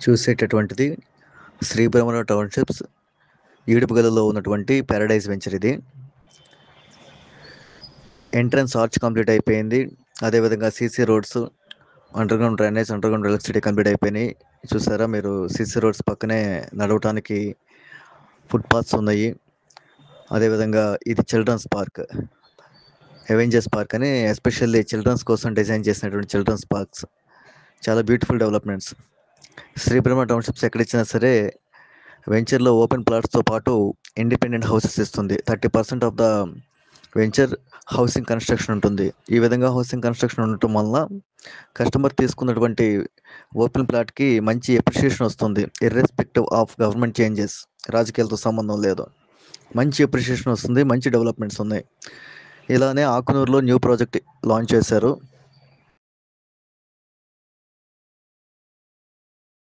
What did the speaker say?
చూసేటటువంటిది శ్రీబ్రహ్మణ్య townships ఈడుపుగలలో ఉన్నటువంటి Paradise venture. ఇది entrance arch complete అయిపోయింది. అదేవిధంగా CC roads, underground drainage, underground electricity complete అయిపోయినాయి. చూసారా మీరు, సీసీ రోడ్స్ పక్కనే నడవటానికి ఫుట్పాత్స్ ఉన్నాయి. అదేవిధంగా ఇది చిల్డ్రన్స్ పార్క్, అవెంజర్స్ పార్క్ అని ఎస్పెషల్లీ చిల్డ్రన్స్ కోసం డిజైన్ చేసినటువంటి చిల్డ్రన్స్ పార్క్స్. చాలా బ్యూటిఫుల్ డెవలప్మెంట్స్. శ్రీబ్రహ్మ టౌన్షిప్స్ ఎక్కడిచ్చినా సరే వెంచర్లో ఓపెన్ ప్లాట్స్తో పాటు ఇండిపెండెంట్ హౌసెస్ ఇస్తుంది. 30% of the venture housing construction ఉంటుంది. ఈ విధంగా హౌసింగ్ కన్స్ట్రక్షన్ ఉండటం వల్ల కస్టమర్ తీసుకున్నటువంటి ఓపెన్ ప్లాట్కి మంచి ఎప్రిషియేషన్ వస్తుంది. ఇర్రెస్పెక్టివ్ ఆఫ్ గవర్నమెంట్ చేంజెస్, రాజకీయాలతో సంబంధం లేదు, మంచి ఎప్రిషియేషన్ వస్తుంది, మంచి డెవలప్మెంట్స్ ఉన్నాయి. ఇలానే ఆకునూరులో న్యూ ప్రాజెక్ట్ లాంచ్ చేశారు.